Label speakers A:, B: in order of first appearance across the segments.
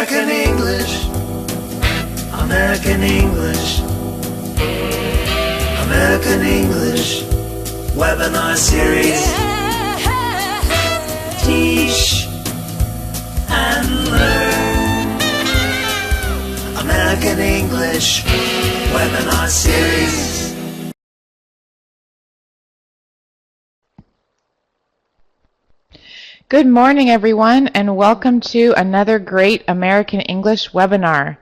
A: American English, American English, American English webinar series. Teach and learn. American English webinar series.
B: Good morning, everyone, and welcome to another great American English webinar.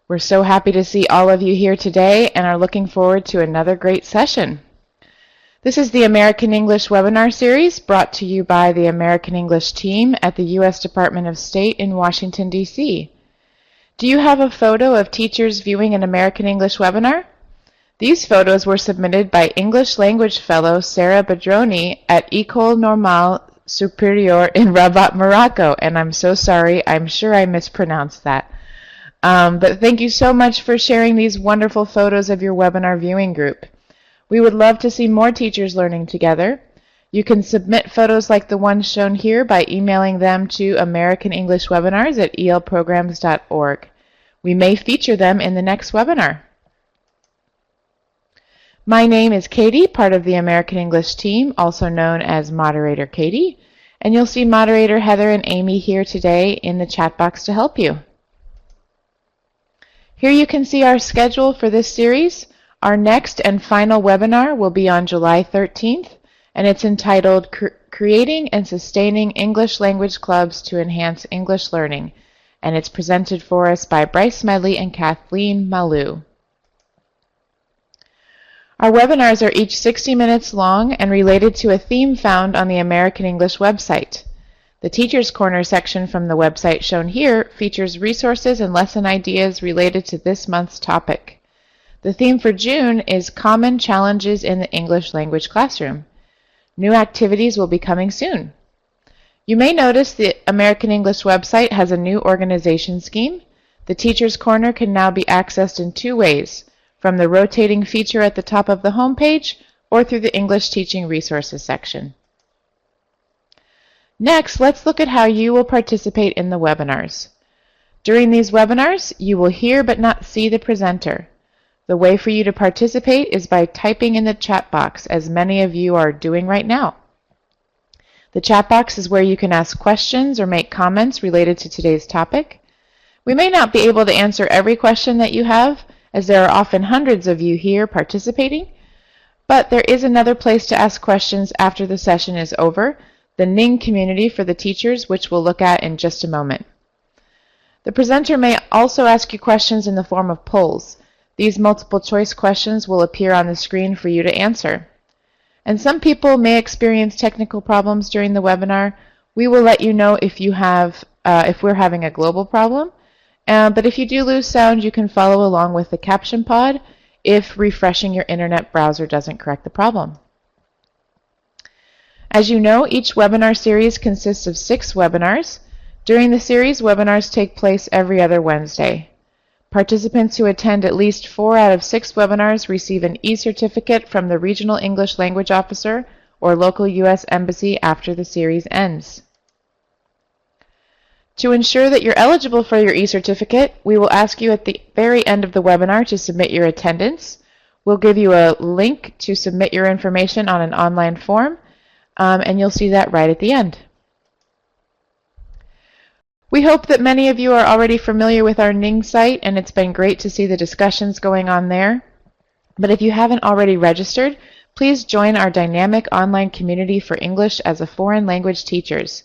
B: We're so happy to see all of you here today and are looking forward to another great session. This is the American English webinar series brought to you by the American English team at the U.S. Department of State in Washington, D.C. Do you have a photo of teachers viewing an American English webinar? These photos were submitted by English language fellow Sarah Badroni at École Normale Supérieure in Rabat, Morocco, and I'm so sorry, I'm sure I mispronounced that. But thank you so much for sharing these wonderful photos of your webinar viewing group. We would love to see more teachers learning together. You can submit photos like the ones shown here by emailing them to americanenglishwebinars@elprograms.org. We may feature them in the next webinar. My name is Katie, part of the American English team, also known as Moderator Katie, and you'll see Moderator Heather and Amy here today in the chat box to help you. Here you can see our schedule for this series. Our next and final webinar will be on July 13th, and it's entitled Creating and Sustaining English Language Clubs to Enhance English Learning, and it's presented for us by Bryce Smedley and Kathleen Malou. Our webinars are each 60 minutes long and related to a theme found on the American English website. The Teacher's Corner section from the website shown here features resources and lesson ideas related to this month's topic. The theme for June is Common Challenges in the English Language Classroom. New activities will be coming soon. You may notice the American English website has a new organization scheme. The Teacher's Corner can now be accessed in two ways: from the rotating feature at the top of the home page or through the English Teaching Resources section. Next, let's look at how you will participate in the webinars. During these webinars, you will hear but not see the presenter. The way for you to participate is by typing in the chat box, as many of you are doing right now. The chat box is where you can ask questions or make comments related to today's topic. We may not be able to answer every question that you have, as there are often hundreds of you here participating, but there is another place to ask questions after the session is over, the Ning community for the teachers, which we'll look at in just a moment. The presenter may also ask you questions in the form of polls. These multiple choice questions will appear on the screen for you to answer. And some people may experience technical problems during the webinar. We will let you know if we're having a global problem. But if you do lose sound, you can follow along with the caption pod if refreshing your internet browser doesn't correct the problem. As you know, each webinar series consists of 6 webinars. During the series, webinars take place every other Wednesday. Participants who attend at least 4 out of 6 webinars receive an e-certificate from the Regional English Language Officer or local U.S. Embassy after the series ends. To ensure that you're eligible for your e-certificate, we will ask you at the very end of the webinar to submit your attendance. We'll give you a link to submit your information on an online form, and you'll see that right at the end. We hope that many of you are already familiar with our Ning site, and it's been great to see the discussions going on there. But if you haven't already registered, please join our dynamic online community for English as a foreign language teachers.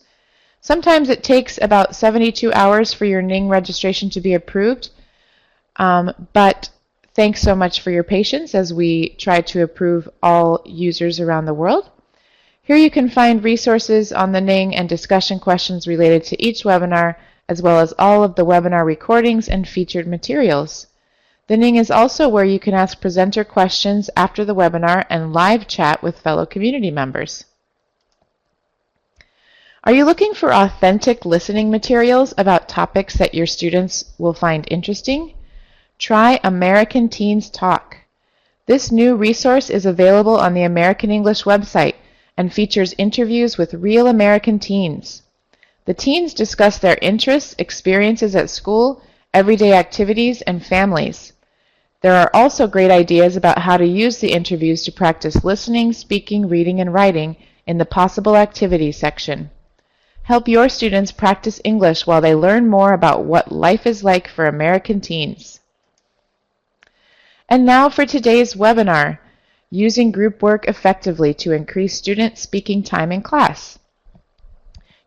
B: Sometimes it takes about 72 hours for your Ning registration to be approved, but thanks so much for your patience as we try to approve all users around the world. Here you can find resources on the Ning and discussion questions related to each webinar, as well as all of the webinar recordings and featured materials. The Ning is also where you can ask presenter questions after the webinar and live chat with fellow community members. Are you looking for authentic listening materials about topics that your students will find interesting? Try American Teens Talk. This new resource is available on the American English website and features interviews with real American teens. The The teens discuss their interests, experiences at school, everyday activities, and families. There are also great ideas about how to use the interviews to practice listening, speaking, reading, and writing in the possible activities section. Help your students practice English while they learn more about what life is like for American teens. And now for today's webinar, Using Group Work Effectively to Increase Student Speaking Time in Class.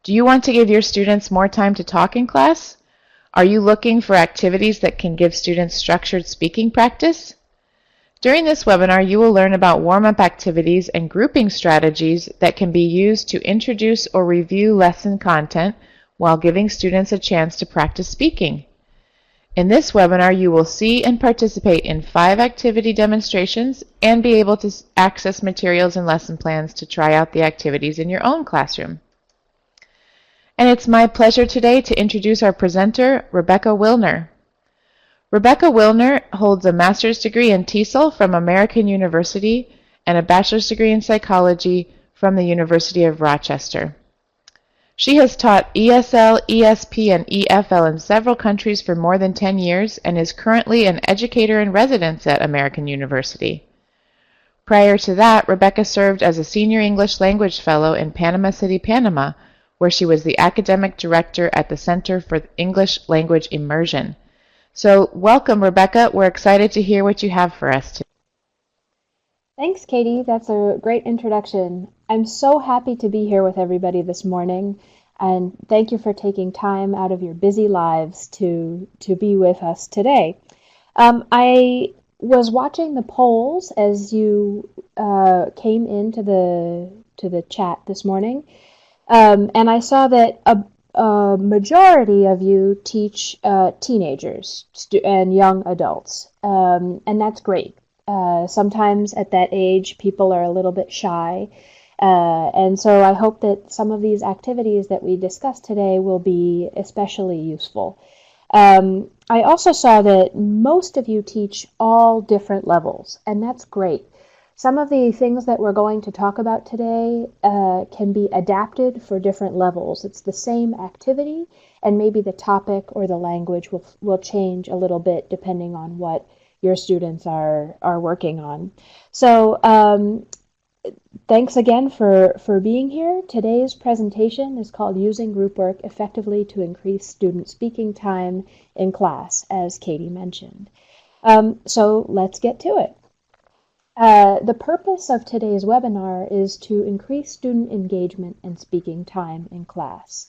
B: Do you want to give your students more time to talk in class? Are you looking for activities that can give students structured speaking practice? During this webinar, you will learn about warm-up activities and grouping strategies that can be used to introduce or review lesson content while giving students a chance to practice speaking. In this webinar, you will see and participate in 5 activity demonstrations and be able to access materials and lesson plans to try out the activities in your own classroom. And it's my pleasure today to introduce our presenter, Rebecca Wilner. Rebecca Wilner holds a master's degree in TESOL from American University and a bachelor's degree in psychology from the University of Rochester. She has taught ESL, ESP, and EFL in several countries for more than 10 years and is currently an educator in residence at American University. Prior to that, Rebecca served as a senior English language fellow in Panama City, Panama, where she was the academic director at the Center for English Language Immersion. So welcome, Rebecca. We're excited to hear what you have for us today.
C: Thanks, Katie. That's a great introduction. I'm so happy to be here with everybody this morning, and thank you for taking time out of your busy lives to be with us today. I was watching the polls as you came into the chat this morning, and I saw that a majority of you teach teenagers and young adults, and that's great. Sometimes at that age, people are a little bit shy, and so I hope that some of these activities that we discussed today will be especially useful. I also saw that most of you teach all different levels, and that's great. Some of the things that we're going to talk about today can be adapted for different levels. It's the same activity, and maybe the topic or the language will change a little bit depending on what your students are working on. So thanks again for being here. Today's presentation is called Using Group Work Effectively to Increase Student Speaking Time in Class, as Katie mentioned. So let's get to it. The purpose of today's webinar is to increase student engagement and speaking time in class.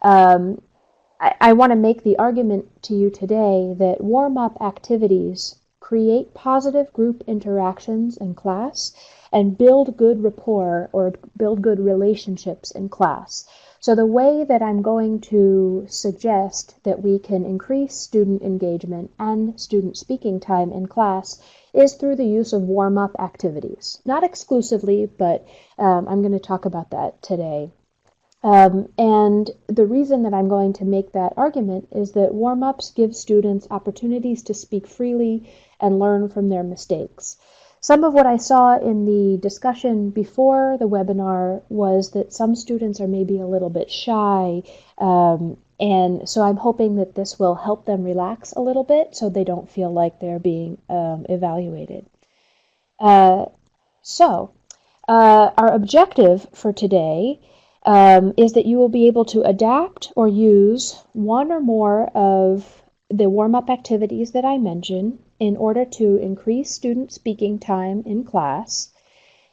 C: I want to make the argument to you today that warm-up activities create positive group interactions in class and build good rapport or build good relationships in class. So the way that I'm going to suggest that we can increase student engagement and student speaking time in class is through the use of warm-up activities. Not exclusively, but I'm going to talk about that today. And the reason that I'm going to make that argument is that warm-ups give students opportunities to speak freely and learn from their mistakes. Some of what I saw in the discussion before the webinar was that some students are maybe a little bit shy, and so I'm hoping that this will help them relax a little bit so they don't feel like they're being evaluated. So our objective for today is that you will be able to adapt or use one or more of the warm-up activities that I mentioned in order to increase student speaking time in class,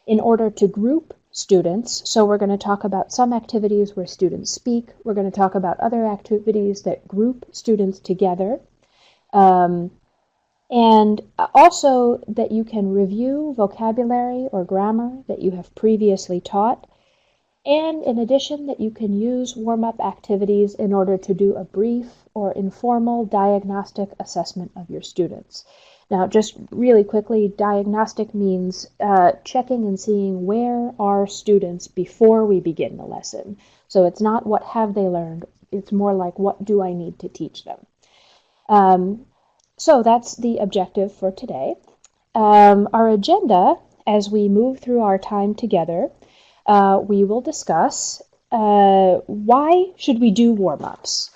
C: in order to group students. So we're going to talk about some activities where students speak. We're going to talk about other activities that group students together. And also that you can review vocabulary or grammar that you have previously taught. And in addition, that you can use warm-up activities in order to do a brief or informal diagnostic assessment of your students. Now, just really quickly, diagnostic means checking and seeing where are students before we begin the lesson. So it's not what have they learned, it's more like what do I need to teach them. So that's the objective for today. Our agenda, as we move through our time together, we will discuss why should we do warm-ups?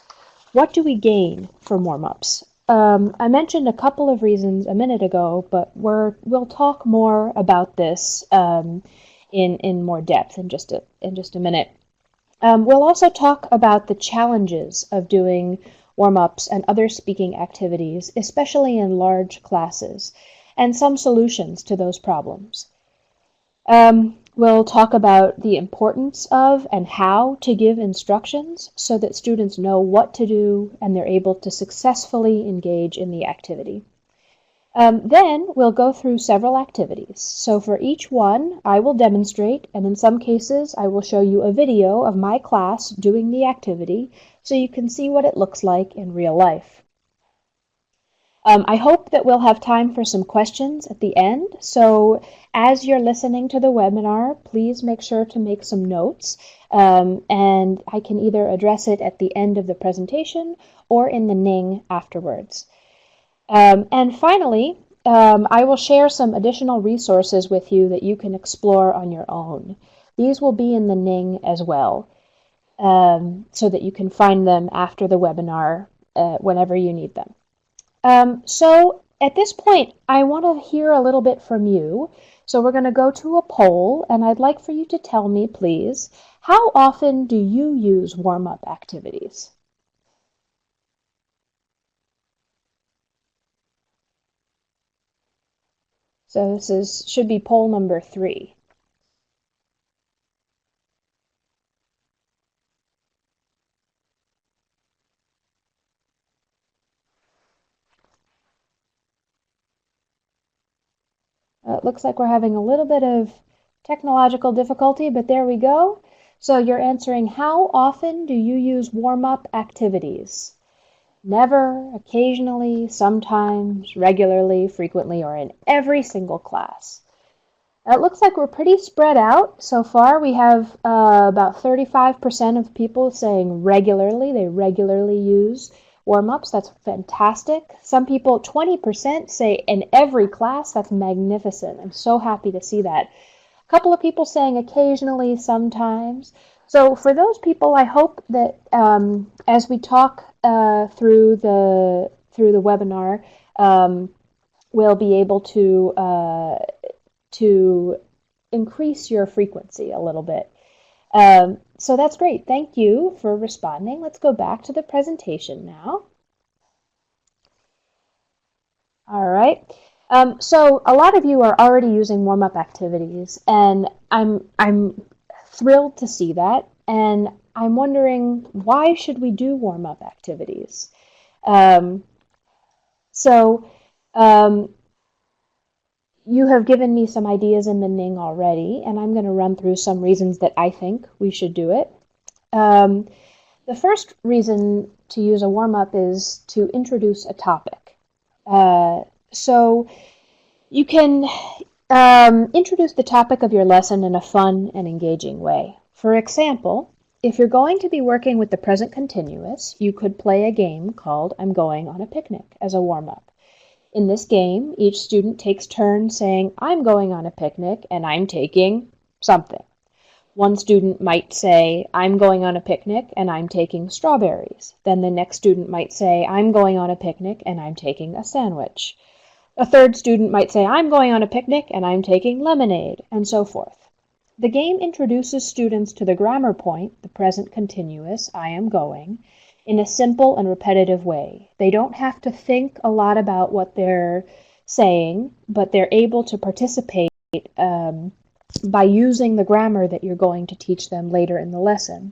C: What do we gain from warm-ups? I mentioned a couple of reasons a minute ago, but we'll talk more about this in more depth in just a minute. We'll also talk about the challenges of doing warm-ups and other speaking activities, especially in large classes, and some solutions to those problems. We'll talk about the importance of and how to give instructions so that students know what to do and they're able to successfully engage in the activity. Then we'll go through several activities. So for each one, I will demonstrate, and in some cases, I will show you a video of my class doing the activity so you can see what it looks like in real life. I hope that we'll have time for some questions at the end. So as you're listening to the webinar, please make sure to make some notes, and I can either address it at the end of the presentation or in the Ning afterwards. And finally, I will share some additional resources with you that you can explore on your own. These will be in the Ning as well, so that you can find them after the webinar whenever you need them. So at this point, I want to hear a little bit from you. So we're going to go to a poll, and I'd like for you to tell me, please, how often do you use warm-up activities? So this should be poll number 3. It looks like we're having a little bit of technological difficulty, but there we go. So you're answering, how often do you use warm-up activities? Never, occasionally, sometimes, regularly, frequently, or in every single class. It looks like we're pretty spread out so far. We have about 35% of people saying regularly. They regularly use warm-ups. That's fantastic. Some people, 20%, say in every class. That's magnificent. I'm so happy to see that. A couple of people saying occasionally, sometimes. So for those people, I hope that as we talk through the webinar, we'll be able to increase your frequency a little bit. So that's great. Thank you for responding. Let's go back to the presentation now. All right. So a lot of you are already using warm-up activities, and I'm thrilled to see that. And I'm wondering, why should we do warm-up activities? You have given me some ideas in the Ning already, and I'm going to run through some reasons that I think we should do it. The first reason to use a warm-up is to introduce a topic. So you can introduce the topic of your lesson in a fun and engaging way. For example, if you're going to be working with the present continuous, you could play a game called I'm Going on a Picnic as a warm-up. In this game, each student takes turns saying, I'm going on a picnic and I'm taking something. One student might say, I'm going on a picnic and I'm taking strawberries. Then the next student might say, I'm going on a picnic and I'm taking a sandwich. A third student might say, I'm going on a picnic and I'm taking lemonade, and so forth. The game introduces students to the grammar point, the present continuous, I am going, in a simple and repetitive way. They don't have to think a lot about what they're saying, but they're able to participate by using the grammar that you're going to teach them later in the lesson.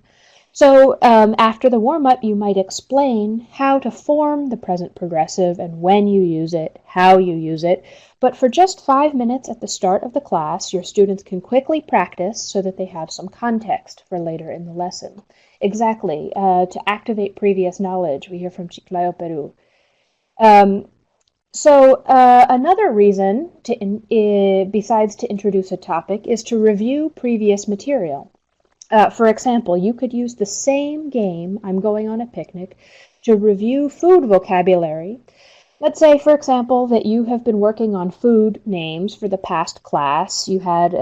C: So after the warm-up, you might explain how to form the present progressive and when you use it, how you use it. But for just 5 minutes at the start of the class, your students can quickly practice so that they have some context for later in the lesson. Exactly, to activate previous knowledge. We hear from Chiclayo, Peru. Another reason, besides to introduce a topic, is to review previous material. For example, you could use the same game, I'm Going on a Picnic, to review food vocabulary. Let's say, for example, that you have been working on food names for the past class. You had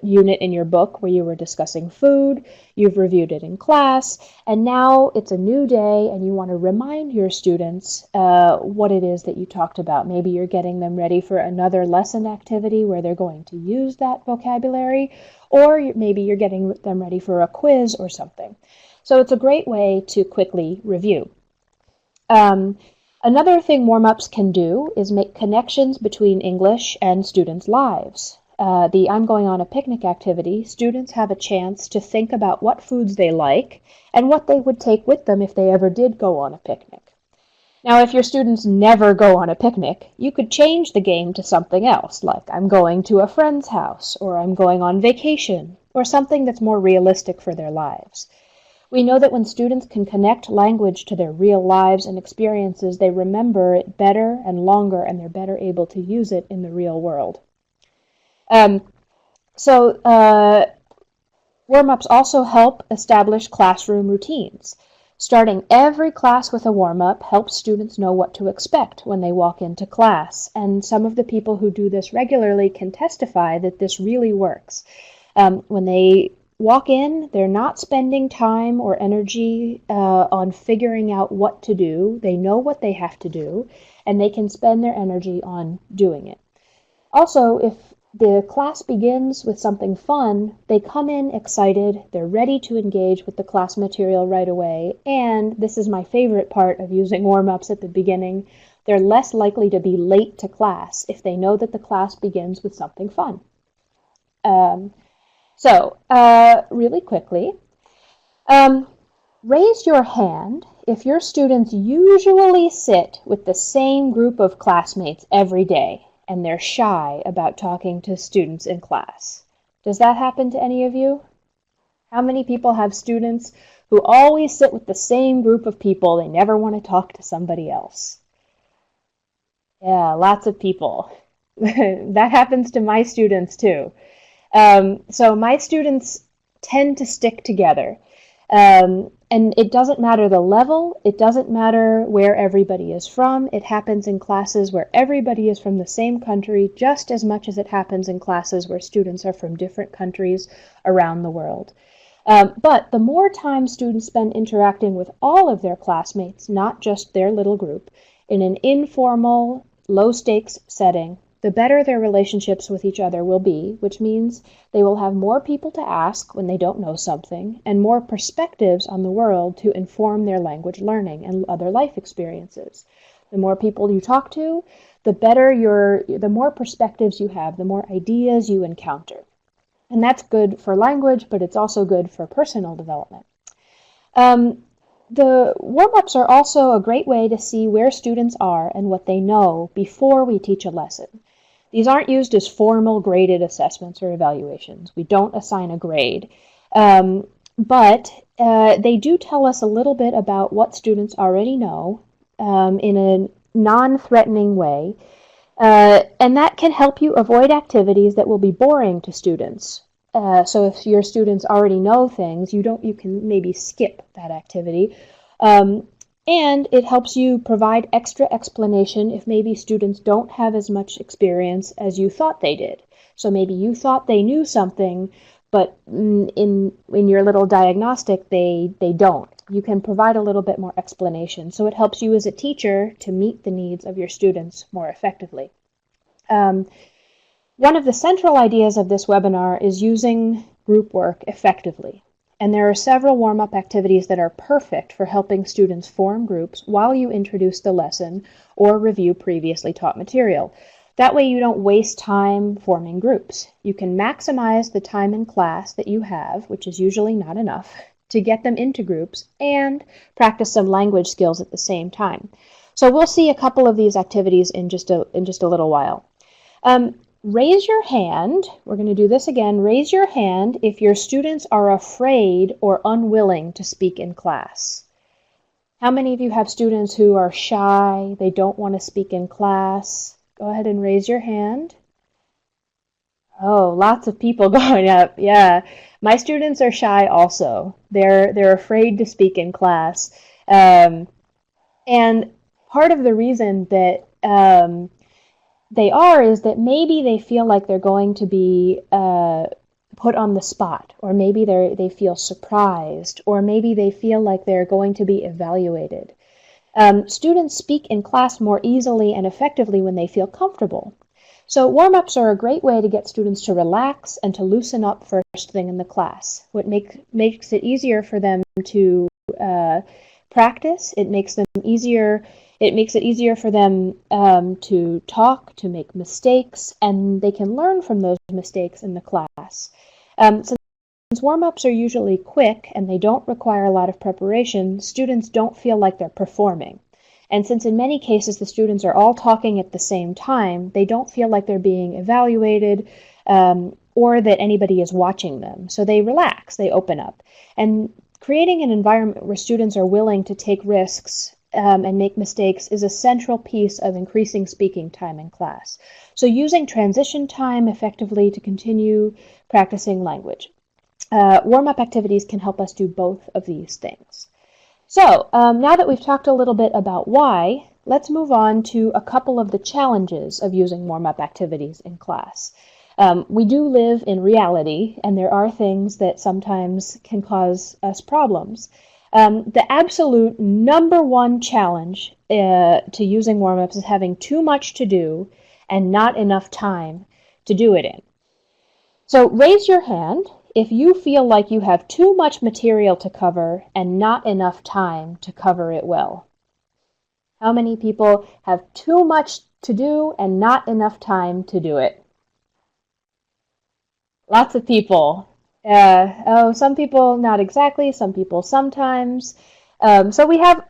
C: unit in your book where you were discussing food, you've reviewed it in class, and now it's a new day and you want to remind your students what it is that you talked about. Maybe you're getting them ready for another lesson activity where they're going to use that vocabulary, or maybe you're getting them ready for a quiz or something. So it's a great way to quickly review. Another thing warm-ups can do is make connections between English and students' lives. The I'm going on a picnic activity, students have a chance to think about what foods they like and what they would take with them if they ever did go on a picnic. Now, if your students never go on a picnic, you could change the game to something else, like I'm going to a friend's house, or I'm going on vacation, or something that's more realistic for their lives. We know that when students can connect language to their real lives and experiences, they remember it better and longer, and they're better able to use it in the real world. Warm-ups also help establish classroom routines. Starting every class with a warm-up helps students know what to expect when they walk into class, and some of the people who do this regularly can testify that this really works. When they walk in, they're not spending time or energy on figuring out what to do. They know what they have to do, and they can spend their energy on doing it. Also, if the class begins with something fun, they come in excited, they're ready to engage with the class material right away, and this is my favorite part of using warm-ups at the beginning, they're less likely to be late to class if they know that the class begins with something fun. Really quickly, raise your hand if your students usually sit with the same group of classmates every day and they're shy about talking to students in class. Does that happen to any of you? How many people have students who always sit with the same group of people? They never want to talk to somebody else. Yeah, lots of people. That happens to my students too. So my students tend to stick together. And it doesn't matter the level, it doesn't matter where everybody is from. It happens in classes where everybody is from the same country just as much as it happens in classes where students are from different countries around the world. But the more time students spend interacting with all of their classmates, not just their little group, in an informal, low-stakes setting, the better their relationships with each other will be, which means they will have more people to ask when they don't know something, and more perspectives on the world to inform their language learning and other life experiences. The more people you talk to, the more perspectives you have, the more ideas you encounter. And that's good for language, but it's also good for personal development. The warm-ups are also a great way to see where students are and what they know before we teach a lesson. These aren't used as formal graded assessments or evaluations. We don't assign a grade. But they do tell us a little bit about what students already know in a non-threatening way. And that can help you avoid activities that will be boring to students. So if your students already know things, you can maybe skip that activity. And it helps you provide extra explanation if maybe students don't have as much experience as you thought they did. So maybe you thought they knew something, but in your little diagnostic, they don't. You can provide a little bit more explanation. So it helps you as a teacher to meet the needs of your students more effectively. One of the central ideas of this webinar is using group work effectively. And there are several warm-up activities that are perfect for helping students form groups while you introduce the lesson or review previously taught material. That way you don't waste time forming groups. You can maximize the time in class that you have, which is usually not enough, to get them into groups and practice some language skills at the same time. So we'll see a couple of these activities in just a little while. Raise your hand. We're going to do this again. Raise your hand if your students are afraid or unwilling to speak in class. How many of you have students who are shy? They don't want to speak in class? Go ahead and raise your hand. Oh, lots of people going up. Yeah, my students are shy also. They're afraid to speak in class. And part of the reason that they are is that maybe they feel like they're going to be put on the spot, or maybe they feel surprised, or maybe they feel like they're going to be evaluated. Students speak in class more easily and effectively when they feel comfortable. So warm-ups are a great way to get students to relax and to loosen up first thing in the class. What makes it easier for them to practice. It makes it easier for them to talk, to make mistakes, and they can learn from those mistakes in the class. Since warm-ups are usually quick and they don't require a lot of preparation, students don't feel like they're performing. And since in many cases the students are all talking at the same time, they don't feel like they're being evaluated or that anybody is watching them. So they relax, they open up. And creating an environment where students are willing to take risks and make mistakes is a central piece of increasing speaking time in class. So using transition time effectively to continue practicing language. Warm-up activities can help us do both of these things. So now that we've talked a little bit about why, let's move on to a couple of the challenges of using warm-up activities in class. We do live in reality, and there are things that sometimes can cause us problems. The absolute number one challenge to using warm-ups is having too much to do and not enough time to do it in. So raise your hand if you feel like you have too much material to cover and not enough time to cover it well. How many people have too much to do and not enough time to do it? Lots of people. Some people not exactly, some people sometimes. So we have,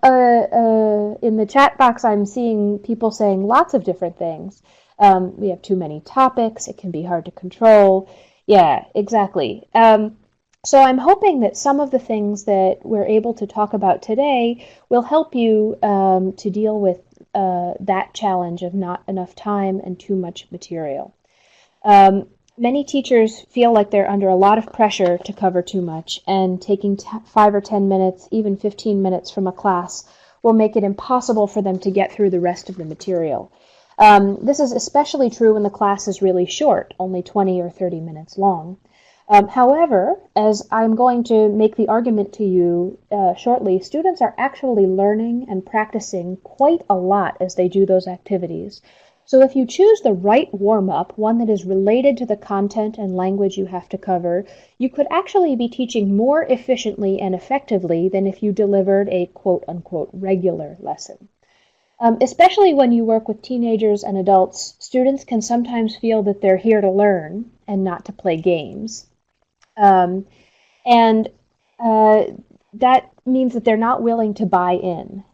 C: in the chat box, I'm seeing people saying lots of different things. We have too many topics, it can be hard to control. Yeah, exactly. So I'm hoping that some of the things that we're able to talk about today will help you to deal with that challenge of not enough time and too much material. Many teachers feel like they're under a lot of pressure to cover too much, and taking 5 or 10 minutes, even 15 minutes from a class will make it impossible for them to get through the rest of the material. This is especially true when the class is really short, only 20 or 30 minutes long. However, as I'm going to make the argument to you shortly, students are actually learning and practicing quite a lot as they do those activities. So if you choose the right warm-up, one that is related to the content and language you have to cover, you could actually be teaching more efficiently and effectively than if you delivered a quote-unquote regular lesson. Especially when you work with teenagers and adults, students can sometimes feel that they're here to learn and not to play games. That means that they're not willing to buy in.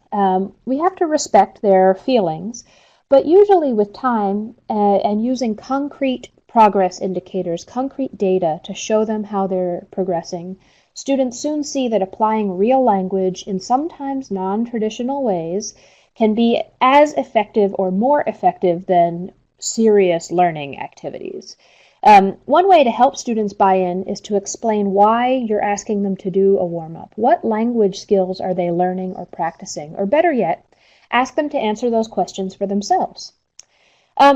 C: We have to respect their feelings, but usually with time and using concrete progress indicators, concrete data to show them how they're progressing, students soon see that applying real language in sometimes non-traditional ways can be as effective or more effective than serious learning activities. One way to help students buy in is to explain why you're asking them to do a warm-up. What language skills are they learning or practicing? Or better yet, ask them to answer those questions for themselves.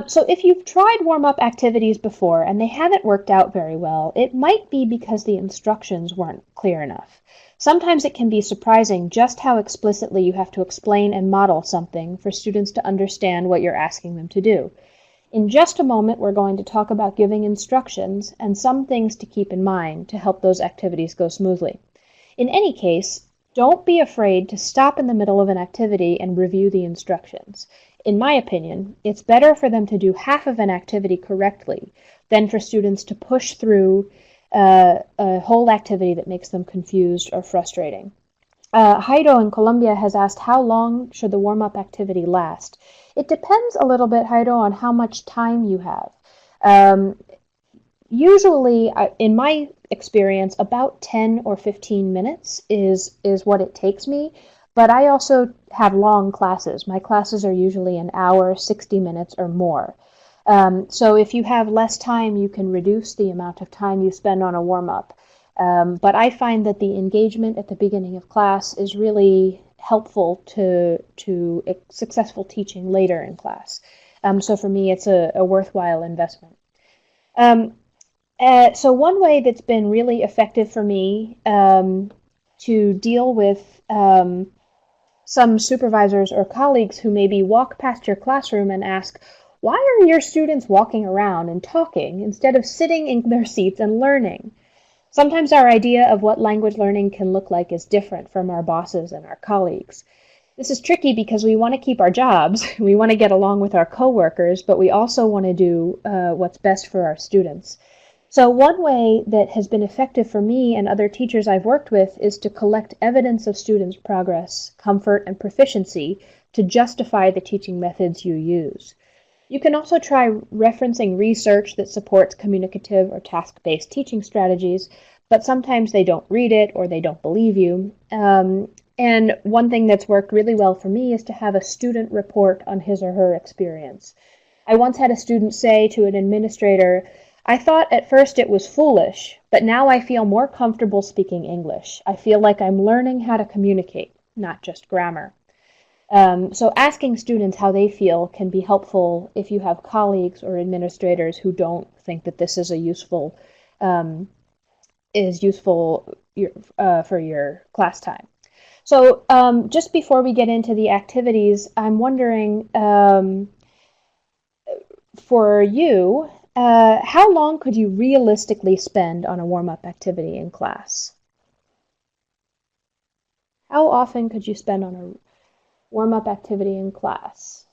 C: So if you've tried warm-up activities before and they haven't worked out very well, it might be because the instructions weren't clear enough. Sometimes it can be surprising just how explicitly you have to explain and model something for students to understand what you're asking them to do. In just a moment, we're going to talk about giving instructions and some things to keep in mind to help those activities go smoothly. In any case, don't be afraid to stop in the middle of an activity and review the instructions. In my opinion, it's better for them to do half of an activity correctly than for students to push through a whole activity that makes them confused or frustrating. Jairo in Colombia has asked, how long should the warm-up activity last? It depends a little bit, Jairo, on how much time you have. Usually, in my experience, about 10 or 15 minutes is what it takes me, but I also have long classes. My classes are usually an hour, 60 minutes or more. So if you have less time, you can reduce the amount of time you spend on a warm-up. But I find that the engagement at the beginning of class is really helpful to successful teaching later in class. So for me, it's a worthwhile investment. So one way that's been really effective for me to deal with some supervisors or colleagues who maybe walk past your classroom and ask, why are your students walking around and talking instead of sitting in their seats and learning? Sometimes our idea of what language learning can look like is different from our bosses and our colleagues. This is tricky because we want to keep our jobs, we want to get along with our coworkers, but we also want to do what's best for our students. So one way that has been effective for me and other teachers I've worked with is to collect evidence of students' progress, comfort, and proficiency to justify the teaching methods you use. You can also try referencing research that supports communicative or task-based teaching strategies, but sometimes they don't read it or they don't believe you. And one thing that's worked really well for me is to have a student report on his or her experience. I once had a student say to an administrator, I thought at first it was foolish, but now I feel more comfortable speaking English. I feel like I'm learning how to communicate, not just grammar. So asking students how they feel can be helpful if you have colleagues or administrators who don't think that this is useful for your class time. So just before we get into the activities, I'm wondering for you, how long could you realistically spend on a warm-up activity in class? How often could you spend on a warm-up activity in class?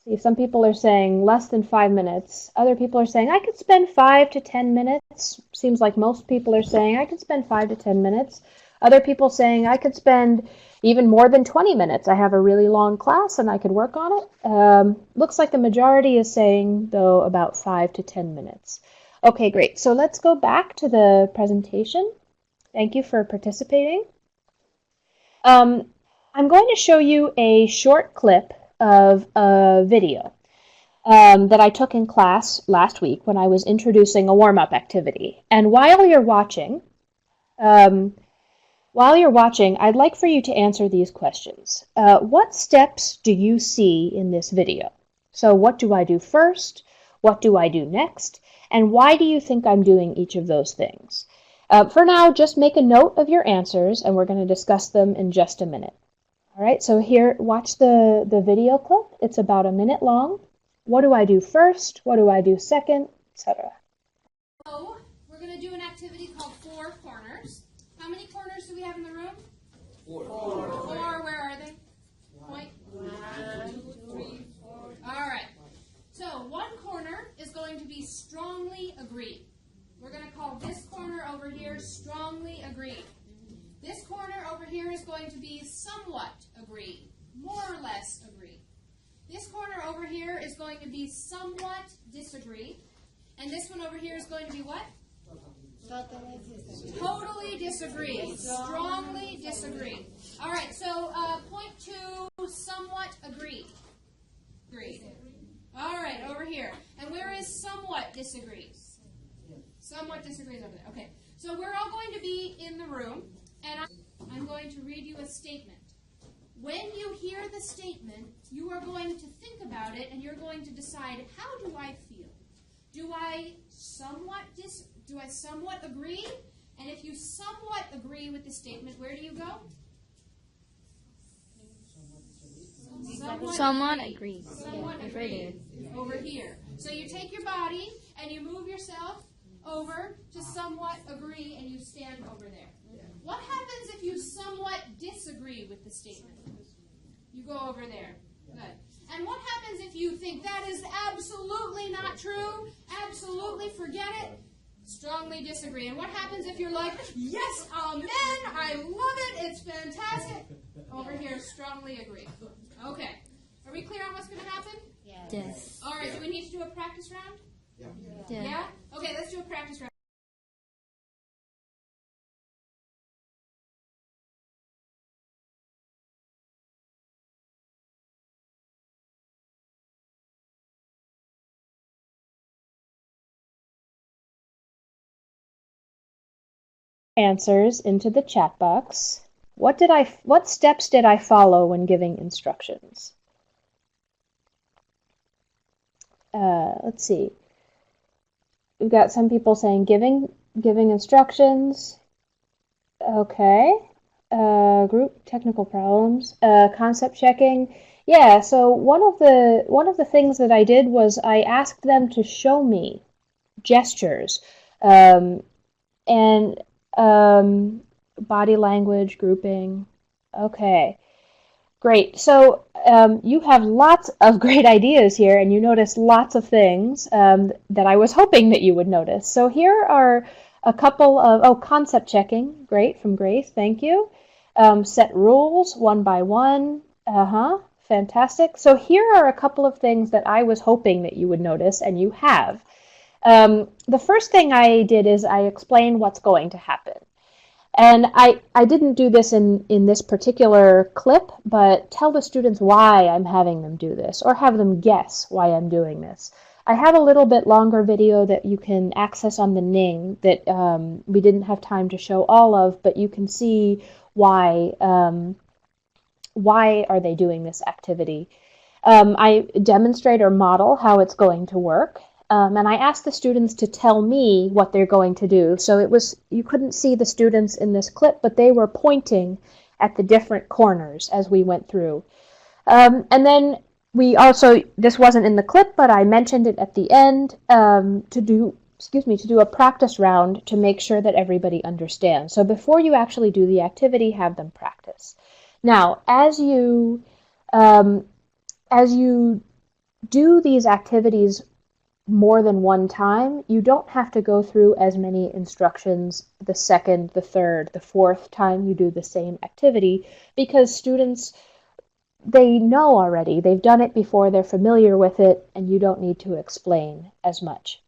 C: See, some people are saying less than 5 minutes. Other people are saying I could spend 5 to 10 minutes. Seems like most people are saying I could spend 5 to 10 minutes. Other people saying I could spend even more than 20 minutes. I have a really long class and I could work on it. Looks like the majority is saying, though, about 5 to 10 minutes. Okay, great. So let's go back to the presentation. Thank you for participating. I'm going to show you a short clip of a video that I took in class last week when I was introducing a warm-up activity. And while you're watching, I'd like for you to answer these questions. What steps do you see in this video? So what do I do first? What do I do next? And why do you think I'm doing each of those things? For now, just make a note of your answers, and we're going to discuss them in just a minute. All right, so here, watch the video clip. It's about a minute long. What do I do first? What do I do second? Etc.
D: So, we're going to do an activity called Four Corners. How many corners do we have in the room? Four. Four, where are they? Point. 1, 2, 3, 4. All right. So, one corner is going to be strongly agreed. We're going to call this corner over here strongly agreed. This corner over here is going to be somewhat agreed, more or less agreed. This corner over here is going to be somewhat disagreed. And this one over here is going to be what? Totally disagree. Strongly disagree. All right, so point 2, somewhat agreed. Agreed. All right, over here. And where is somewhat disagrees? Somewhat disagrees over there. Okay, so we're all going to be in the room, and I'm going to read you a statement. When you hear the statement, you are going to think about it, and you're going to decide, how do I feel? Do I somewhat agree? And if you somewhat agree with the statement, where do you go?
E: Somewhat agrees.
D: Somewhat agreed. Over here. So you take your body and you move yourself over to somewhat agree, and you stand over there. What happens if you somewhat disagree with the statement? You go over there. Good. And what happens if you think that is absolutely not true? Absolutely forget it? Strongly disagree. And what happens if you're like, yes, amen, I love it, it's fantastic? Over here, strongly agree. Okay. Are we clear on what's going to happen?
E: Yes.
D: All right, do we need to do a practice round? Yeah? Okay, let's do a practice round.
C: Answers into the chat box. What steps did I follow when giving instructions? Let's see. we've got some people saying giving instructions. Okay. Group technical problems. Concept checking. Yeah, so one of the things that I did was I asked them to show me gestures, and body language, grouping. Okay, great. So you have lots of great ideas here, and you notice lots of things that I was hoping that you would notice. So here are a couple of, concept checking. Great, from Grace, thank you. Set rules one by one. Fantastic. So here are a couple of things that I was hoping that you would notice, and you have. The first thing I did is I explained what's going to happen. And I didn't do this in this particular clip, but tell the students why I'm having them do this, or have them guess why I'm doing this. I have a little bit longer video that you can access on the Ning that we didn't have time to show all of, but you can see why are they doing this activity. I demonstrate or model how it's going to work. And I asked the students to tell me what they're going to do. So you couldn't see the students in this clip, but they were pointing at the different corners as we went through. And then we also, this wasn't in the clip, but I mentioned it at the end to do a practice round to make sure that everybody understands. So before you actually do the activity, have them practice. Now, as you do these activities more than one time, you don't have to go through as many instructions the second, the third, the fourth time you do the same activity, because students, they know already, they've done it before, they're familiar with it, and you don't need to explain as much.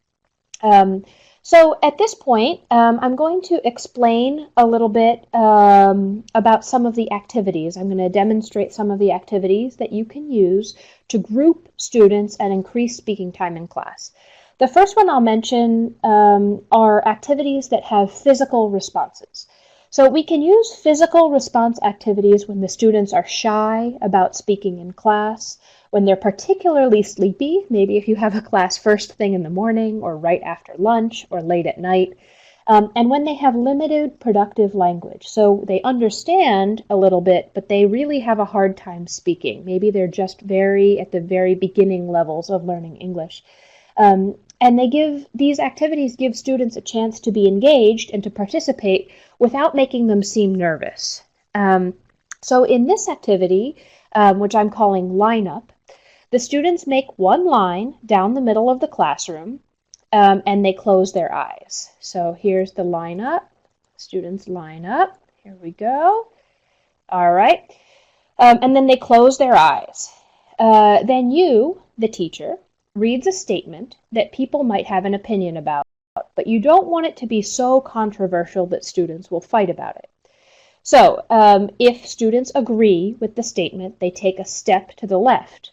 C: So at this point, I'm going to explain a little bit about some of the activities. I'm going to demonstrate some of the activities that you can use to group students and increase speaking time in class. The first one I'll mention are activities that have physical responses. So we can use physical response activities when the students are shy about speaking in class, when they're particularly sleepy, maybe if you have a class first thing in the morning or right after lunch or late at night, and when they have limited productive language. So they understand a little bit, but they really have a hard time speaking. Maybe they're just at the very beginning levels of learning English. And these activities give students a chance to be engaged and to participate without making them seem nervous. So in this activity, which I'm calling Line Up, the students make one line down the middle of the classroom, and they close their eyes. So here's the line up. Students line up. Here we go. All right. And then they close their eyes. Then you, the teacher, reads a statement that people might have an opinion about, but you don't want it to be so controversial that students will fight about it. So if students agree with the statement, they take a step to the left.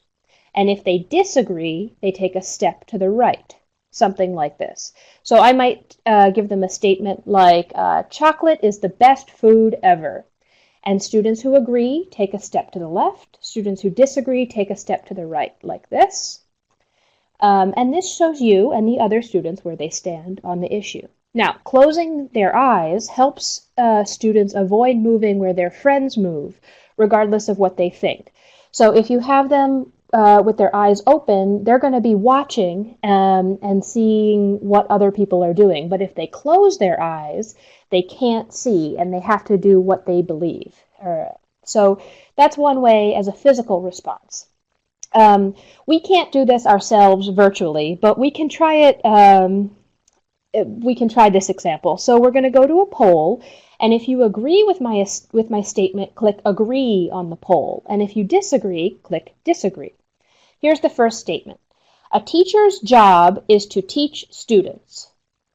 C: And if they disagree, they take a step to the right, something like this. So I might give them a statement like, chocolate is the best food ever. And students who agree take a step to the left. Students who disagree take a step to the right, like this. And this shows you and the other students where they stand on the issue. Now, closing their eyes helps students avoid moving where their friends move, regardless of what they think. So if you have them with their eyes open, they're going to be watching and seeing what other people are doing. But if they close their eyes, they can't see, and they have to do what they believe. So that's one way as a physical response. We can't do this ourselves virtually, but we can try it. We can try this example. So we're going to go to a poll, and if you agree with my statement, click agree on the poll. And if you disagree, click disagree. Here's the first statement. A teacher's job is to teach students.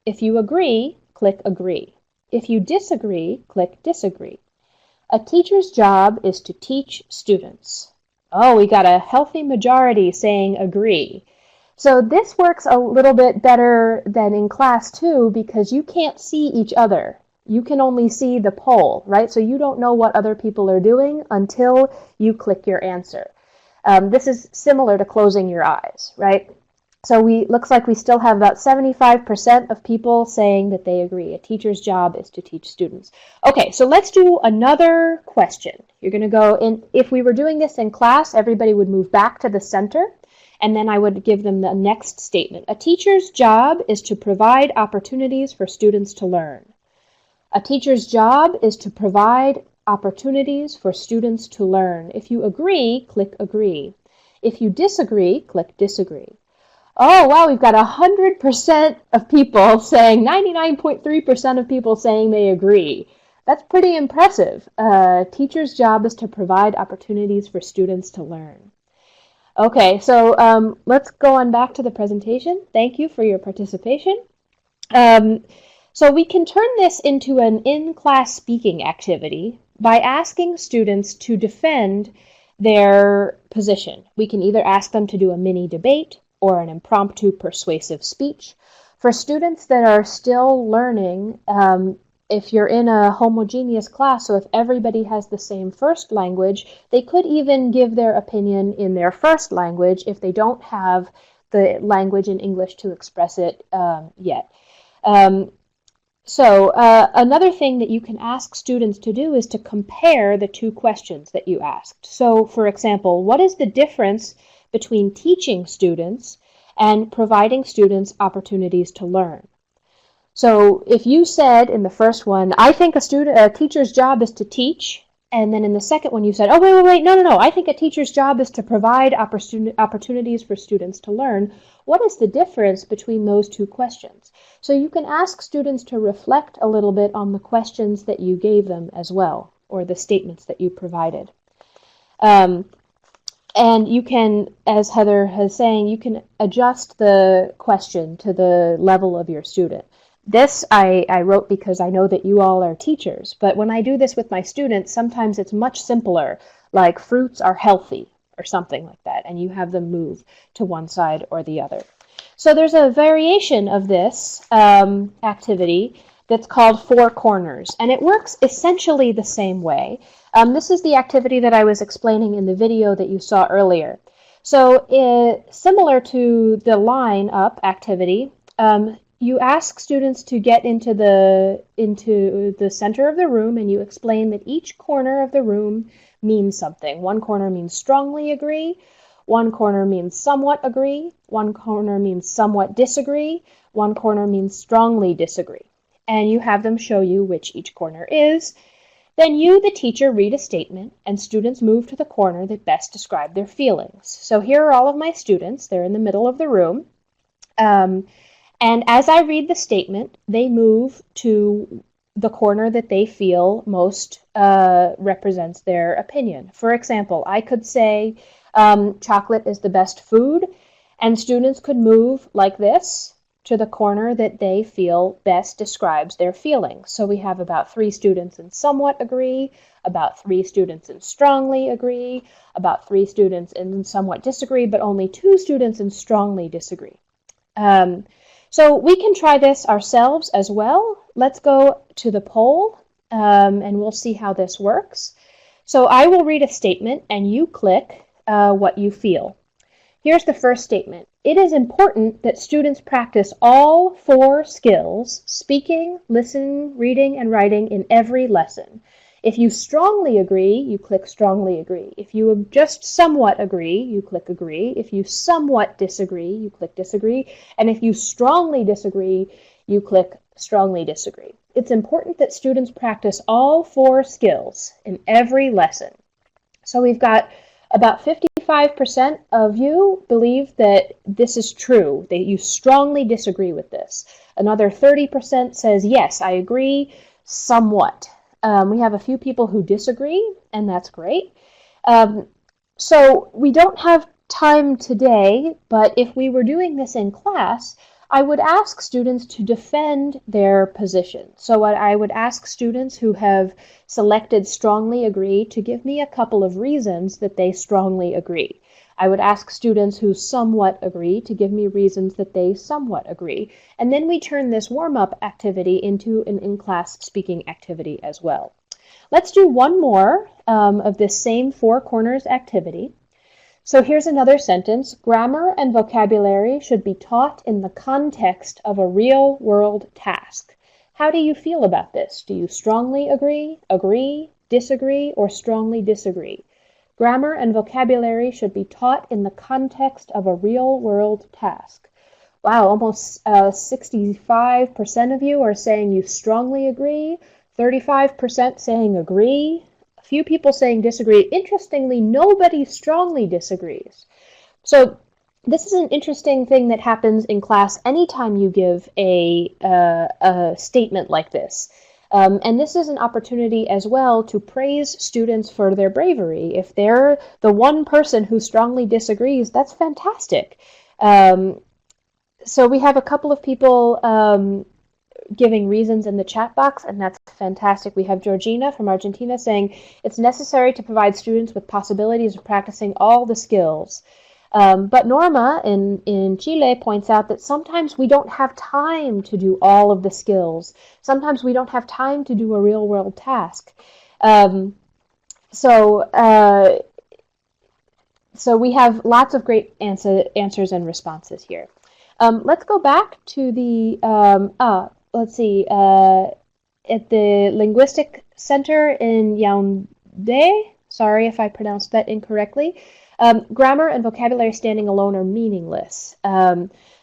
C: If you agree, click agree. If you disagree, click disagree. A teacher's job is to teach students. Oh, we got a healthy majority saying agree. So this works a little bit better than in class too, because you can't see each other. You can only see the poll, right? So you don't know what other people are doing until you click your answer. This is similar to closing your eyes, right? So looks like we still have about 75% of people saying that they agree. A teacher's job is to teach students. Okay, so let's do another question. You're going to go in. If we were doing this in class, everybody would move back to the center, and then I would give them the next statement. A teacher's job is to provide opportunities for students to learn. A teacher's job is to provide opportunities for students to learn. If you agree, click agree. If you disagree, click disagree. Oh, wow, we've got 100% of people saying, 99.3% of people saying they agree. That's pretty impressive. Teacher's job is to provide opportunities for students to learn. Okay, so let's go on back to the presentation. Thank you for your participation. So we can turn this into an in-class speaking activity by asking students to defend their position. We can either ask them to do a mini debate or an impromptu persuasive speech. For students that are still learning, if you're in a homogeneous class, so if everybody has the same first language, they could even give their opinion in their first language if they don't have the language in English to express it yet. Another thing that you can ask students to do is to compare the two questions that you asked. So, for example, what is the difference between teaching students and providing students opportunities to learn? So if you said in the first one, I think a teacher's job is to teach, and then in the second one you said, oh, wait, no, I think a teacher's job is to provide opportunities for students to learn, what is the difference between those two questions? So you can ask students to reflect a little bit on the questions that you gave them as well, or the statements that you provided. And you can, as Heather was saying, you can adjust the question to the level of your student. This I wrote because I know that you all are teachers, but when I do this with my students, sometimes it's much simpler, like fruits are healthy or something like that, and you have them move to one side or the other. So there's a variation of this activity that's called Four Corners, and it works essentially the same way. This is the activity that I was explaining in the video that you saw earlier. So similar to the line up activity, you ask students to get into the center of the room, and you explain that each corner of the room means something. One corner means strongly agree, one corner means somewhat agree, one corner means somewhat disagree, one corner means strongly disagree. And you have them show you which each corner is. Then you, the teacher, read a statement, and students move to the corner that best describe their feelings. So here are all of my students. They're in the middle of the room. And as I read the statement, they move to the corner that they feel most represents their opinion. For example, I could say chocolate is the best food, and students could move like this to the corner that they feel best describes their feelings. So we have about 3 students in somewhat agree, about 3 students in strongly agree, about 3 students in somewhat disagree, but only 2 students in strongly disagree. So we can try this ourselves as well. Let's go to the poll, and we'll see how this works. So I will read a statement, and you click what you feel. Here's the first statement. It is important that students practice all 4 skills, speaking, listening, reading, and writing in every lesson. If you strongly agree, you click strongly agree. If you just somewhat agree, you click agree. If you somewhat disagree, you click disagree. And if you strongly disagree, you click strongly disagree. It's important that students practice all 4 skills in every lesson. So we've got about 55% of you believe that this is true, that you strongly disagree with this. Another 30% says, yes, I agree, somewhat. We have a few people who disagree, and that's great. So we don't have time today, but if we were doing this in class, I would ask students to defend their position. So I would ask students who have selected strongly agree to give me a couple of reasons that they strongly agree. I would ask students who somewhat agree to give me reasons that they somewhat agree. And then we turn this warm-up activity into an in-class speaking activity as well. Let's do one more of this same 4 corners activity. So here's another sentence. Grammar and vocabulary should be taught in the context of a real-world task. How do you feel about this? Do you strongly agree, disagree, or strongly disagree? Grammar and vocabulary should be taught in the context of a real-world task. Wow, almost 65% of you are saying you strongly agree, 35% saying agree, a few people saying disagree. Interestingly, nobody strongly disagrees. So this is an interesting thing that happens in class anytime you give a statement like this. And this is an opportunity as well to praise students for their bravery. If they're the one person who strongly disagrees, that's fantastic. So we have a couple of people giving reasons in the chat box, and that's fantastic. We have Georgina from Argentina saying it's necessary to provide students with possibilities of practicing all the skills. But Norma in Chile points out that sometimes we don't have time to do all of the skills. Sometimes we don't have time to do a real-world task. So we have lots of great answers and responses here. Let's go back to the, let's see, at the Linguistic Center in Yaoundé. Sorry if I pronounced that incorrectly. Grammar and vocabulary standing alone are meaningless.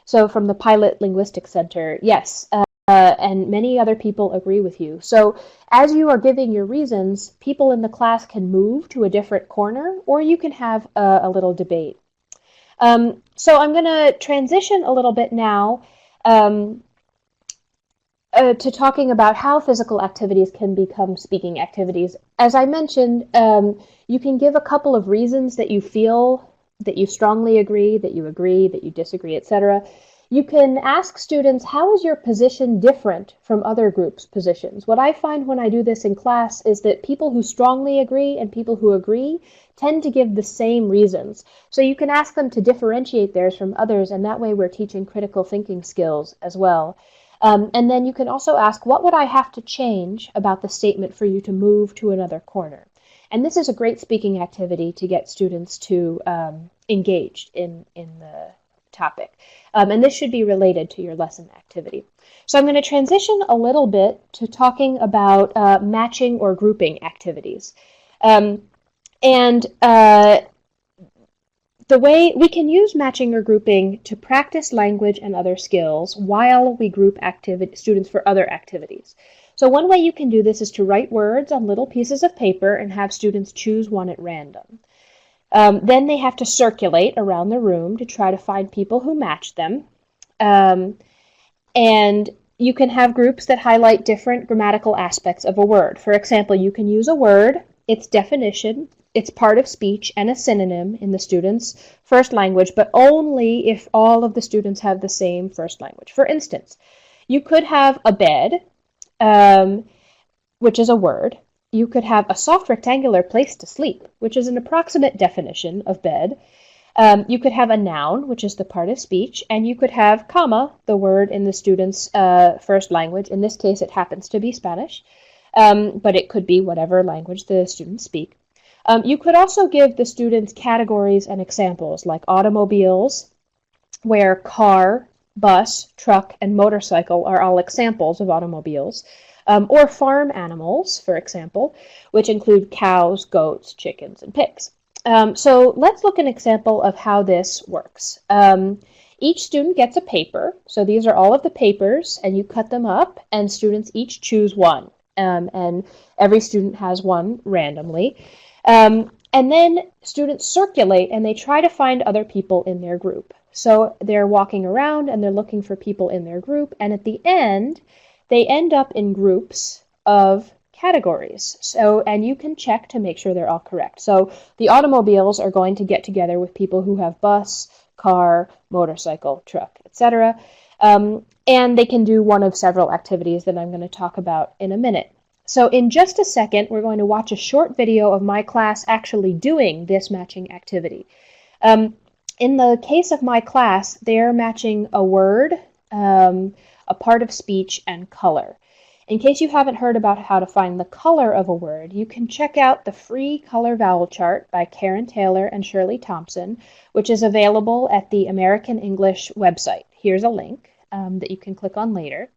C: So from the Pilot Linguistic Center, yes, and many other people agree with you. So as you are giving your reasons, people in the class can move to a different corner, or you can have a little debate. So I'm going to transition a little bit now to talking about how physical activities can become speaking activities. As I mentioned, you can give a couple of reasons that you feel, that you strongly agree, that you disagree, etc. You can ask students, how is your position different from other groups' positions? What I find when I do this in class is that people who strongly agree and people who agree tend to give the same reasons. So you can ask them to differentiate theirs from others, and that way we're teaching critical thinking skills as well. And then you can also ask, what would I have to change about the statement for you to move to another corner? And this is a great speaking activity to get students to engaged in the topic. And this should be related to your lesson activity. So I'm going to transition a little bit to talking about matching or grouping activities. The way we can use matching or grouping to practice language and other skills while we group students for other activities. So one way you can do this is to write words on little pieces of paper and have students choose one at random. Then they have to circulate around the room to try to find people who match them. And you can have groups that highlight different grammatical aspects of a word. For example, you can use a word, its definition, its part of speech, and a synonym in the student's first language, but only if all of the students have the same first language. For instance, you could have a bed, which is a word. You could have a soft rectangular place to sleep, which is an approximate definition of bed. You could have a noun, which is the part of speech, and you could have comma, the word in the student's first language. In this case, it happens to be Spanish, but it could be whatever language the students speak. You could also give the students categories and examples, like automobiles, where car, bus, truck, and motorcycle are all examples of automobiles, or farm animals, for example, which include cows, goats, chickens, and pigs. So let's look at an example of how this works. Each student gets a paper, so these are all of the papers, and you cut them up, and students each choose one, and every student has one randomly. And then students circulate and they try to find other people in their group. So they're walking around and they're looking for people in their group, and at the end, they end up in groups of categories. So, and you can check to make sure they're all correct. So the automobiles are going to get together with people who have bus, car, motorcycle, truck, etc. And they can do one of several activities that I'm going to talk about in a minute. So in just a second, we're going to watch a short video of my class actually doing this matching activity. In the case of my class, they're matching a word, a part of speech, and color. In case you haven't heard about how to find the color of a word, you can check out the free color vowel chart by Karen Taylor and Shirley Thompson, which is available at the American English website. Here's a link that you can click on later.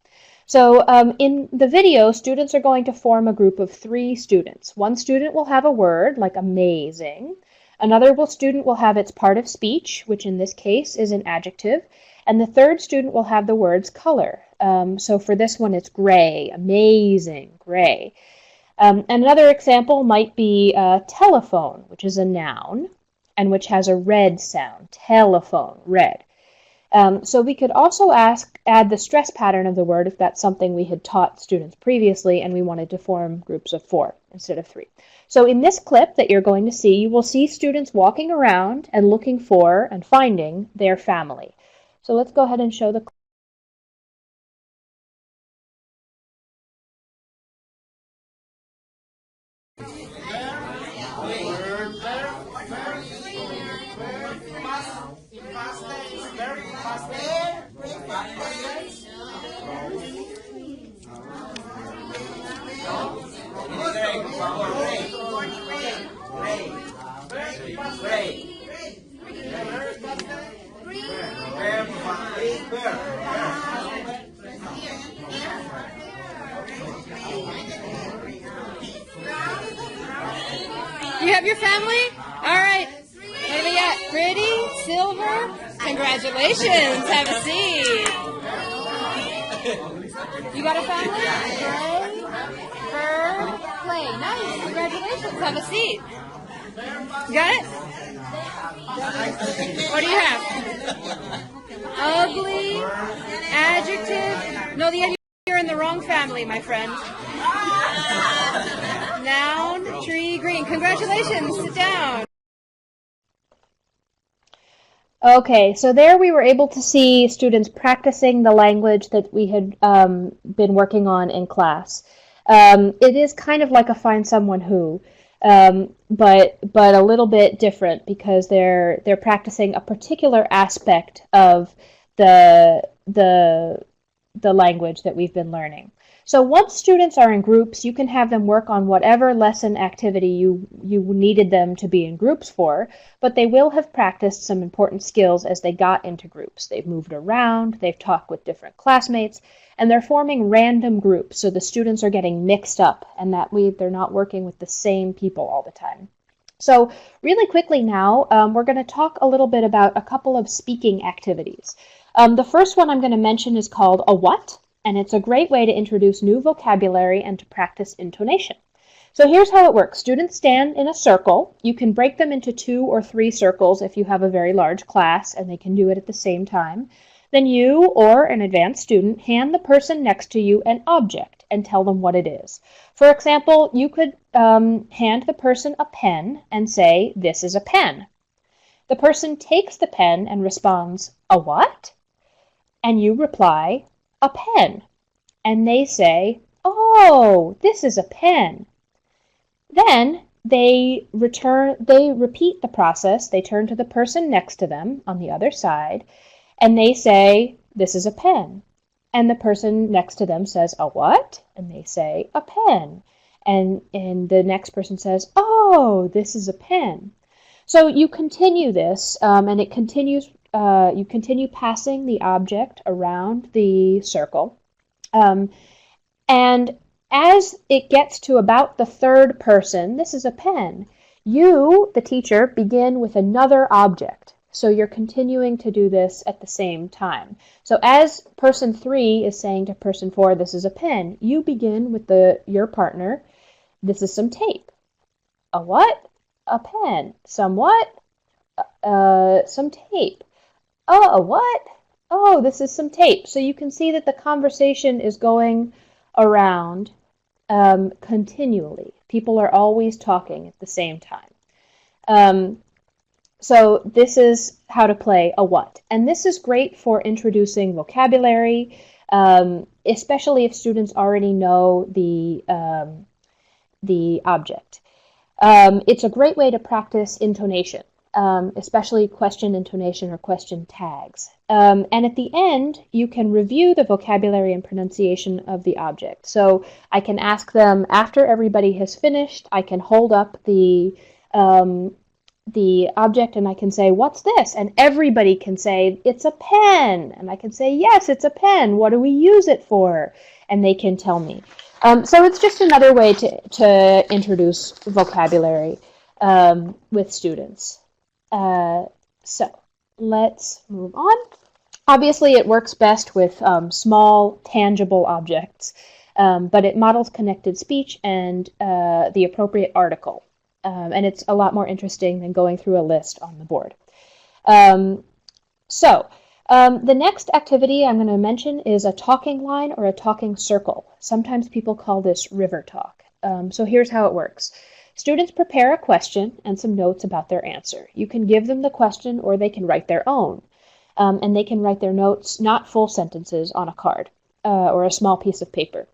C: So in the video, students are going to form a group of 3 students. One student will have a word like amazing. Another student will have its part of speech, which in this case is an adjective. And the third student will have the words color. So for this one, it's gray, amazing, gray. Another example might be telephone, which is a noun, and which has a red sound, telephone, red. So we could also add the stress pattern of the word if that's something we had taught students previously and we wanted to form groups of 4 instead of 3. So in this clip that you're going to see, you will see students walking around and looking for and finding their family. So let's go ahead and show the clip.
D: You have your family? All right. What do we got? Pretty? Silver? Congratulations. Have a seat. You got a family? Gray? Fur? Clay. Nice. Congratulations. Have a seat. You got it? What do you have? Ugly? Adjective? No, you're in the wrong family, my friend. Noun, tree, green. Congratulations. Sit down.
C: Okay, so there we were able to see students practicing the language that we had been working on in class. It is kind of like a Find Someone Who, but a little bit different because they're practicing a particular aspect of the language that we've been learning. So once students are in groups, you can have them work on whatever lesson activity you needed them to be in groups for, but they will have practiced some important skills as they got into groups. They've moved around, they've talked with different classmates, and they're forming random groups, so the students are getting mixed up and they're not working with the same people all the time. So really quickly now, we're going to talk a little bit about a couple of speaking activities. The first one I'm going to mention is called a what? And it's a great way to introduce new vocabulary and to practice intonation. So here's how it works. Students stand in a circle. You can break them into 2 or 3 circles if you have a very large class and they can do it at the same time. Then you or an advanced student hand the person next to you an object and tell them what it is. For example, you could hand the person a pen and say, "This is a pen." The person takes the pen and responds, "A what?" And you reply, "A pen." And they say, "Oh, this is a pen." Then they repeat the process. They turn to the person next to them on the other side, and they say, "This is a pen." And the person next to them says, "A what?" And they say, "A pen." And the next person says, "Oh, this is a pen." So you continue this, and it continues. You continue passing the object around the circle. And as it gets to about the third person, "This is a pen," you, the teacher, begin with another object. So you're continuing to do this at the same time. So as person 3 is saying to person 4, "This is a pen," you begin with your partner, "This is some tape." "A what?" "A pen." "Some what?" Some tape." "Oh, a what?" "Oh, this is some tape." So you can see that the conversation is going around continually. People are always talking at the same time. So this is how to play a what. And this is great for introducing vocabulary, especially if students already know the object. It's a great way to practice intonation. especially question intonation or question tags. And at the end, you can review the vocabulary and pronunciation of the object. So I can ask them after everybody has finished, I can hold up the object and I can say, "What's this?" And everybody can say, "It's a pen." And I can say, "Yes, it's a pen. What do we use it for?" And they can tell me. So it's just another way to introduce vocabulary with students. So let's move on. Obviously, it works best with small, tangible objects, but it models connected speech and the appropriate article. And it's a lot more interesting than going through a list on the board. The next activity I'm going to mention is a talking line or a talking circle. Sometimes people call this river talk. So here's how it works. Students prepare a question and some notes about their answer. You can give them the question or they can write their own. And they can write their notes, not full sentences, on a card or a small piece of paper.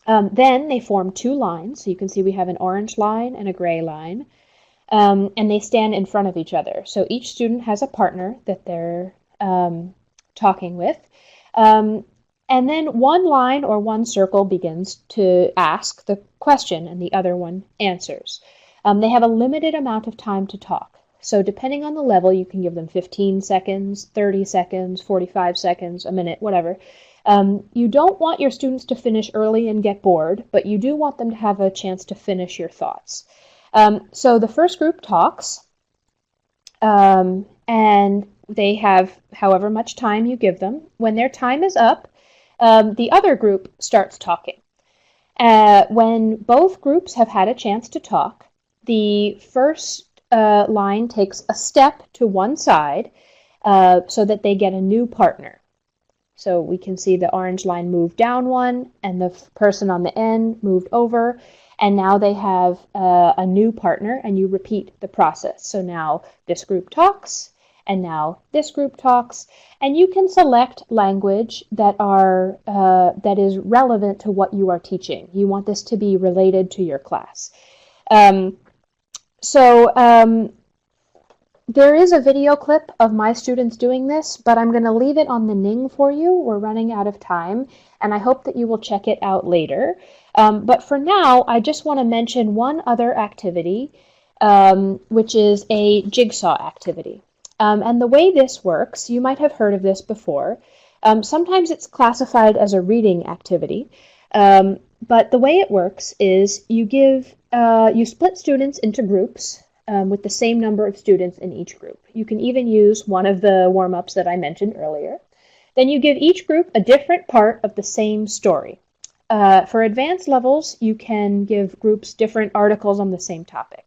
C: Then they form two lines. So you can see we have an orange line and a gray line. And they stand in front of each other. So each student has a partner that they're talking with. And then one line or one circle begins to ask the question and the other one answers. They have a limited amount of time to talk. So depending on the level, you can give them 15 seconds, 30 seconds, 45 seconds, a minute, whatever. You don't want your students to finish early and get bored, but you do want them to have a chance to finish your thoughts. So the first group talks, and they have however much time you give them. When their time is up, the other group starts talking. When both groups have had a chance to talk, the first line takes a step to one side so that they get a new partner. So we can see the orange line move down one and the person on the end moved over, and now they have a new partner, and you repeat the process. So now this group talks, and now this group talks, and you can select language that is relevant to what you are teaching. You want this to be related to your class. There is a video clip of my students doing this, but I'm going to leave it on the Ning for you. We're running out of time, and I hope that you will check it out later. But for now, I just want to mention one other activity, which is a jigsaw activity. And the way this works, you might have heard of this before. Sometimes it's classified as a reading activity, but the way it works is you split students into groups with the same number of students in each group. You can even use one of the warm-ups that I mentioned earlier. Then you give each group a different part of the same story. For advanced levels, you can give groups different articles on the same topic.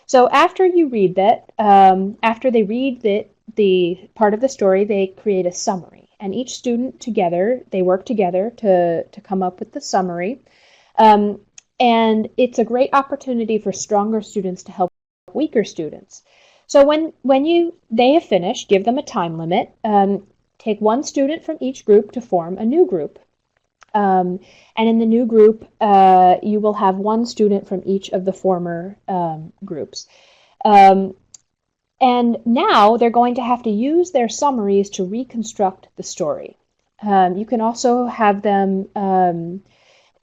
C: So after you read that, after they read the part of the story, they create a summary. And each student together, they work together to come up with the summary. And it's a great opportunity for stronger students to help weaker students. So when they have finished, give them a time limit. Take one student from each group to form a new group. And in the new group, you will have one student from each of the former groups. And now they're going to have to use their summaries to reconstruct the story. You can also have them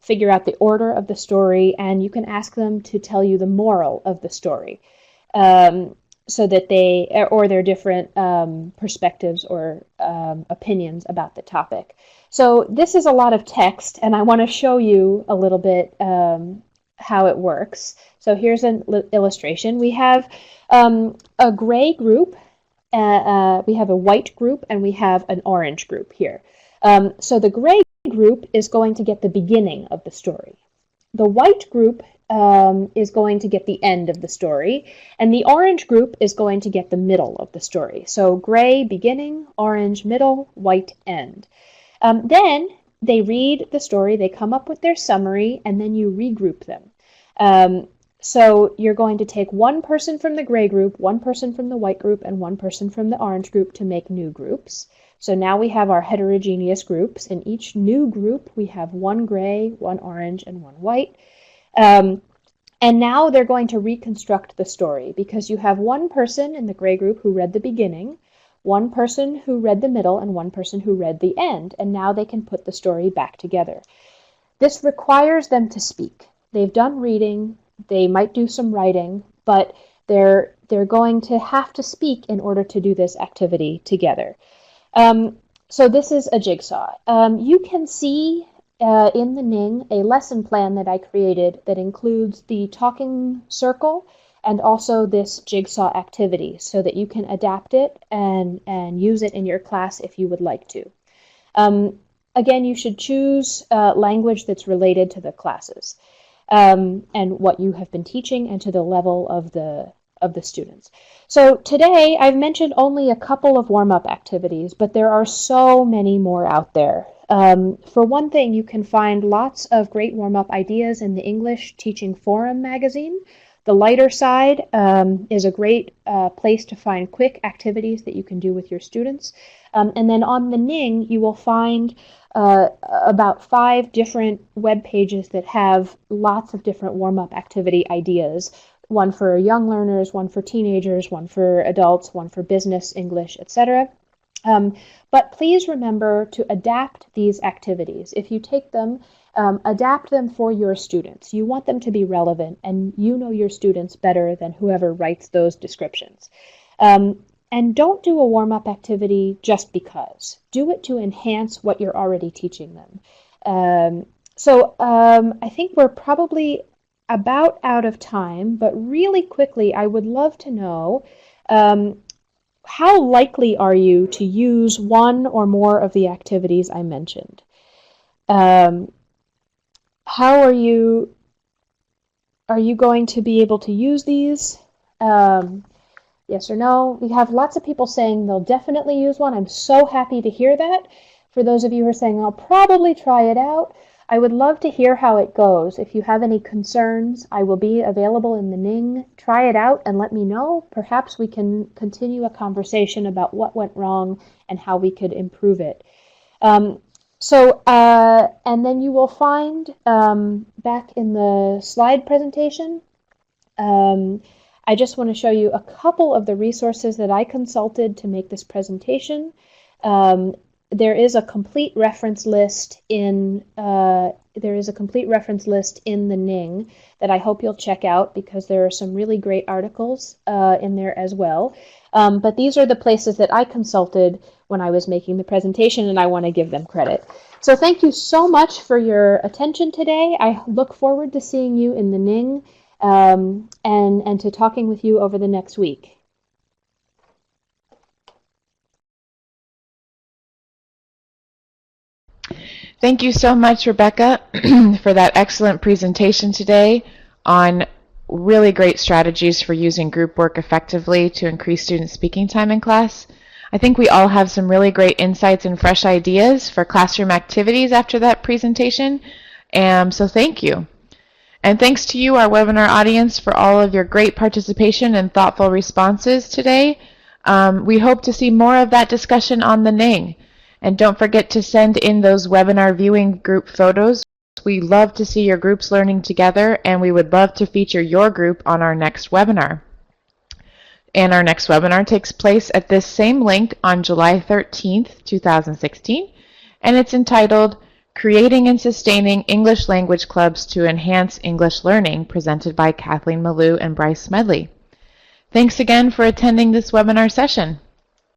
C: figure out the order of the story, and you can ask them to tell you the moral of the story, so that their different perspectives or opinions about the topic. So this is a lot of text, and I want to show you a little bit how it works. So here's an illustration. We have a gray group, we have a white group, and we have an orange group here. So the gray group is going to get the beginning of the story. The white group is going to get the end of the story, and the orange group is going to get the middle of the story. So gray beginning, orange middle, white end. Then they read the story, they come up with their summary, and then you regroup them. So you're going to take one person from the gray group, one person from the white group, and one person from the orange group to make new groups. So now we have our heterogeneous groups. In each new group, we have one gray, one orange, and one white. And And now they're going to reconstruct the story because you have one person in the gray group who read the beginning, one person who read the middle, and one person who read the end. And now they can put the story back together. This requires them to speak. They've done reading, they might do some writing, but they're going to have to speak in order to do this activity together. So this is a jigsaw. You can see in the Ning a lesson plan that I created that includes the talking circle and also this jigsaw activity so that you can adapt it and use it in your class if you would like to. Again, you should choose language that's related to the classes and what you have been teaching and to the level of the students. So today I've mentioned only a couple of warm-up activities, but there are so many more out there. For one thing, you can find lots of great warm-up ideas in the English Teaching Forum magazine. The lighter side is a great place to find quick activities that you can do with your students. And then on the Ning, you will find about 5 different web pages that have lots of different warm-up activity ideas. One for young learners, one for teenagers, one for adults, one for business, English, etc. But please remember to adapt these activities. If you take them, adapt them for your students. You want them to be relevant, and you know your students better than whoever writes those descriptions. And don't do a warm-up activity just because. Do it to enhance what you're already teaching them. I think we're probably about out of time, but really quickly, I would love to know how likely are you to use one or more of the activities I mentioned? How are you going to be able to use these? Yes or no? We have lots of people saying they'll definitely use one. I'm so happy to hear that. For those of you who are saying, I'll probably try it out, I would love to hear how it goes. If you have any concerns, I will be available in the Ning. Try it out and let me know. Perhaps we can continue a conversation about what went wrong and how we could improve it. And then you will find back in the slide presentation, I just want to show you a couple of the resources that I consulted to make this presentation. There is a complete reference list in the Ning that I hope you'll check out because there are some really great articles in there as well. But these are the places that I consulted when I was making the presentation, and I want to give them credit. So thank you so much for your attention today. I look forward to seeing you in the Ning and to talking with you over the next week.
B: Thank you so much, Rebecca, for that excellent presentation today on really great strategies for using group work effectively to increase student speaking time in class. I think we all have some really great insights and fresh ideas for classroom activities after that presentation, so thank you. And thanks to you, our webinar audience, for all of your great participation and thoughtful responses today. We hope to see more of that discussion on the Ning. And don't forget to send in those webinar viewing group photos. We love to see your groups learning together, and we would love to feature your group on our next webinar. And our next webinar takes place at this same link on July 13th, 2016, and it's entitled Creating and Sustaining English Language Clubs to Enhance English Learning, presented by Kathleen Malou and Bryce Smedley. Thanks again for attending this webinar session.